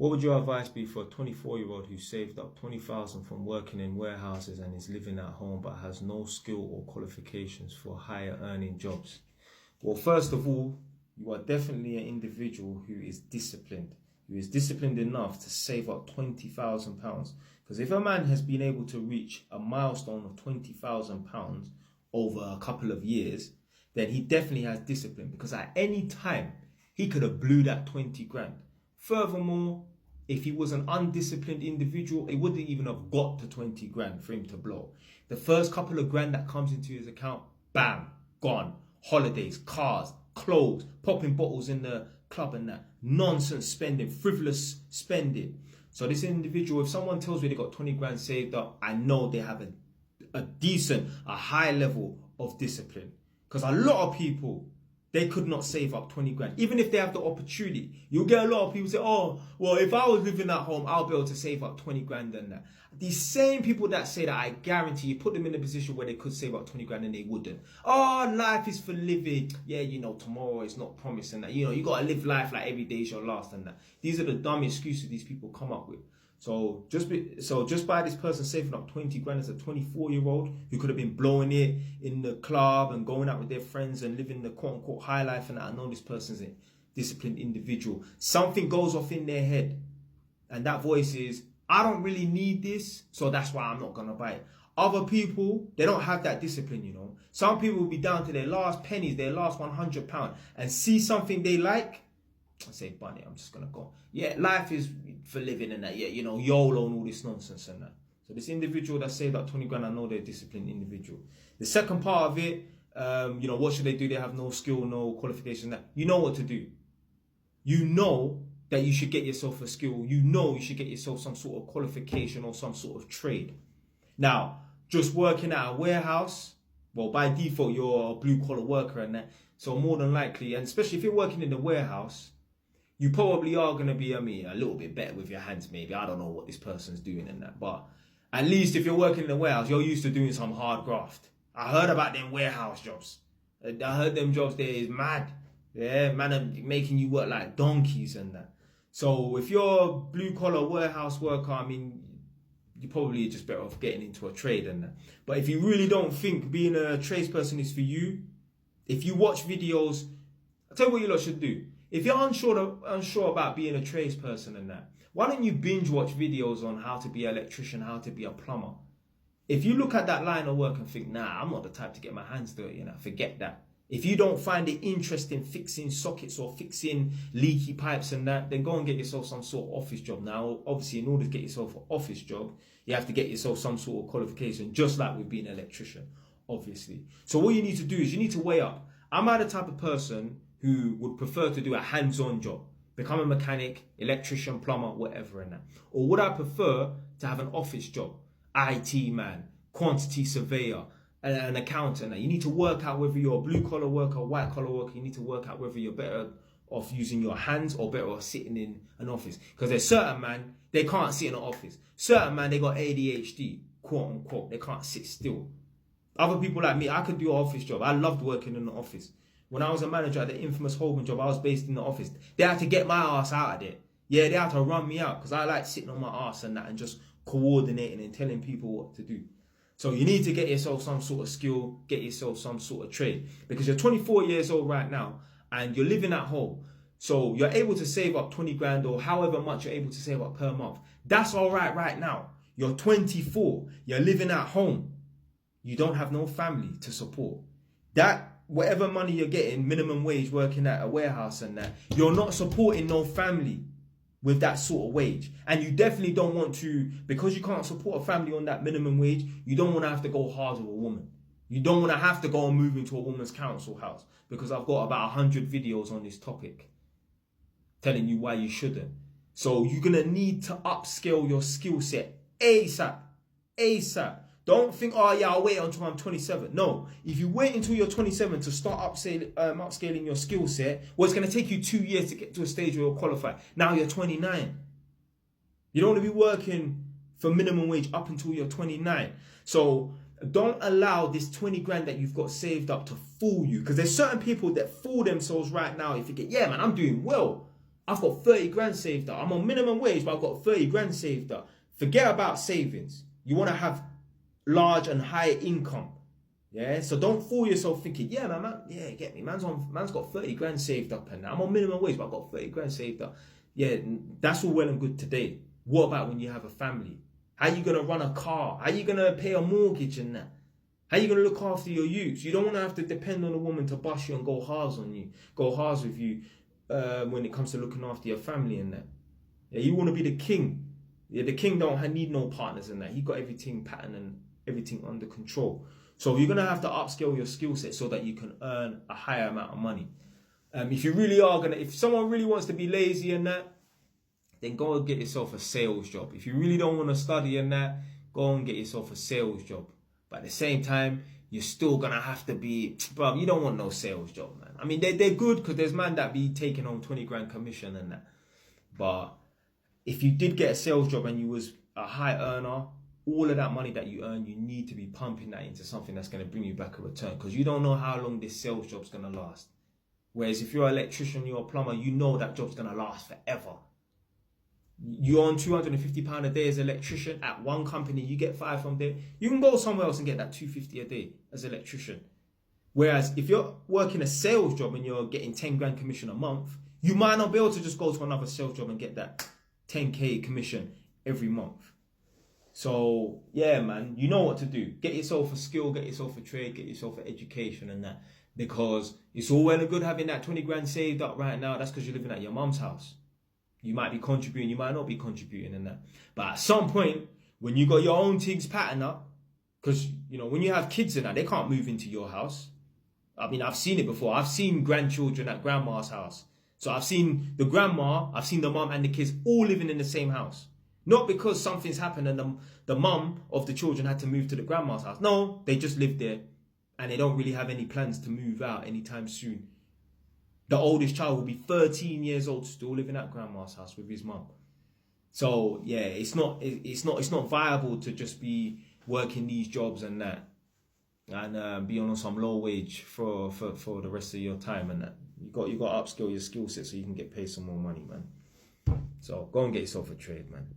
What would your advice be for a 24-year-old who saved up 20,000 from working in warehouses and is living at home but has no skill or qualifications for higher earning jobs? Well, first of all, you are definitely an individual who is disciplined enough to save up £20,000. Because if a man has been able to reach a milestone of £20,000 over a couple of years, then he definitely has discipline, because at any time he could have blew that 20 grand. Furthermore, if he was an undisciplined individual, it wouldn't even have got to 20 grand for him to blow. The first couple of grand that comes into his account, bam, gone. Holidays, cars, clothes, popping bottles in the club and that. Nonsense spending, frivolous spending. So this individual, if someone tells me they got 20 grand saved up, I know they have a high level of discipline. Because a lot of people, they could not save up 20 grand. Even if they have the opportunity, you'll get a lot of people say, oh, well, if I was living at home, I'll be able to save up 20 grand and that. These same people that say that, I guarantee you put them in a position where they could save up 20 grand and they wouldn't. Oh, life is for living. Yeah, tomorrow is not promised and that. You got to live life like every day is your last and that. These are the dumb excuses these people come up with. So just by this person saving up 20 grand as a 24-year-old who could have been blowing it in the club and going out with their friends and living the quote-unquote high life, and I know this person's a disciplined individual. Something goes off in their head, and that voice is, I don't really need this, so that's why I'm not going to buy it. Other people, they don't have that discipline, Some people will be down to their last pennies, their last £100, and see something they like, I say, Bunny, I'm just going to go. Yeah, life is for living and that. Yeah, YOLO and all this nonsense and that. So this individual that saved up 20 grand, I know they're a disciplined individual. The second part of it, what should they do? They have no skill, no qualification. That you know what to do. You know that you should get yourself a skill. You know you should get yourself some sort of qualification or some sort of trade. Now, just working at a warehouse, well, by default, you're a blue-collar worker and that. So more than likely, and especially if you're working in the warehouse, you probably are going to be, a little bit better with your hands maybe. I don't know what this person's doing and that. But at least if you're working in the warehouse, you're used to doing some hard graft. I heard about them warehouse jobs. I heard them jobs there is mad. Yeah, man, are making you work like donkeys and that. So if you're a blue-collar warehouse worker, you're probably just better off getting into a trade and that. But if you really don't think being a tradesperson is for you, if you watch videos, I'll tell you what you lot should do. If you're unsure about being a tradesperson and that, why don't you binge watch videos on how to be an electrician, how to be a plumber? If you look at that line of work and think, nah, I'm not the type to get my hands dirty, forget that. If you don't find it interesting fixing sockets or fixing leaky pipes and that, then go and get yourself some sort of office job. Now, obviously, in order to get yourself an office job, you have to get yourself some sort of qualification, just like with being an electrician, obviously. So what you need to do is you need to weigh up. Am I the type of person who would prefer to do a hands-on job, become a mechanic, electrician, plumber, whatever and that? Or would I prefer to have an office job, IT man, quantity surveyor, an accountant? You need to work out whether you're a blue-collar worker, white-collar worker. You need to work out whether you're better off using your hands or better off sitting in an office. Because there's certain man, they can't sit in an office. Certain man, they got ADHD, quote-unquote. They can't sit still. Other people like me, I could do an office job. I loved working in the office. When I was a manager at the infamous Holman job, I was based in the office. They had to get my ass out of there. Yeah, they had to run me out because I like sitting on my ass and that and just coordinating and telling people what to do. So you need to get yourself some sort of skill, get yourself some sort of trade. Because you're 24 years old right now and you're living at home. So you're able to save up 20 grand or however much you're able to save up per month. That's all right now. You're 24. You're living at home. You don't have no family to support. That whatever money you're getting, minimum wage working at a warehouse and that, you're not supporting no family with that sort of wage. And you definitely don't want to, because you can't support a family on that minimum wage, you don't want to have to go hard with a woman. You don't want to have to go and move into a woman's council house, because I've got about 100 videos on this topic telling you why you shouldn't. So you're going to need to upscale your skill set ASAP. Don't think, oh yeah, I'll wait until I'm 27. No, if you wait until you're 27 to start upscaling your skill set, well, it's going to take you 2 years to get to a stage where you're qualified. Now you're 29. You don't want to be working for minimum wage up until you're 29. So don't allow this 20 grand that you've got saved up to fool you. Because there's certain people that fool themselves right now. If you get, yeah, man, I'm doing well. I've got 30 grand saved up. I'm on minimum wage, but I've got 30 grand saved up. Forget about savings. You want to have large and high income. Yeah, so don't fool yourself thinking, yeah, man, yeah, get me. Man's got 30 grand saved up, and I'm on minimum wage, but I've got 30 grand saved up. Yeah, that's all well and good today. What about when you have a family? How you gonna run a car? How you gonna pay a mortgage and that? How you gonna look after your youths? You don't want to have to depend on a woman to bust you and go hard with you when it comes to looking after your family and that. Yeah, you want to be the king. Yeah, the king don't need no partners and that. He got everything patterned and everything under control. So you're gonna have to upscale your skill set so that you can earn a higher amount of money. If someone really wants to be lazy and that, then go and get yourself a sales job. If you really don't want to study and that, go and get yourself a sales job. But at the same time, you're still gonna have to be, bro, you don't want no sales job, man. I mean, they're good because there's man that be taking home 20 grand commission and that. But if you did get a sales job and you was a high earner, all of that money that you earn, you need to be pumping that into something that's going to bring you back a return, because you don't know how long this sales job's going to last. Whereas if you're an electrician, you're a plumber, you know that job's going to last forever. You earn £250 a day as an electrician at one company, you get 5 from there. You can go somewhere else and get that £250 a day as an electrician. Whereas if you're working a sales job and you're getting 10 grand commission a month, you might not be able to just go to another sales job and get that 10k commission every month. So yeah, man, you know what to do. Get yourself a skill, get yourself a trade, get yourself an education and that. Because it's all well and good having that 20 grand saved up right now. That's because you're living at your mum's house. You might be contributing, you might not be contributing and that. But at some point, when you got your own things patterned up, because, you know, when you have kids and that, they can't move into your house. I mean, I've seen it before. I've seen grandchildren at grandma's house. So I've seen the grandma, I've seen the mum and the kids all living in the same house. Not because something's happened and the mum of the children had to move to the grandma's house. No, they just live there and they don't really have any plans to move out anytime soon. The oldest child will be 13 years old, still living at grandma's house with his mum. So yeah, it's not viable to just be working these jobs and that, and be on some low wage for the rest of your time and that. You got to upskill your skill set so you can get paid some more money, man. So go and get yourself a trade, man.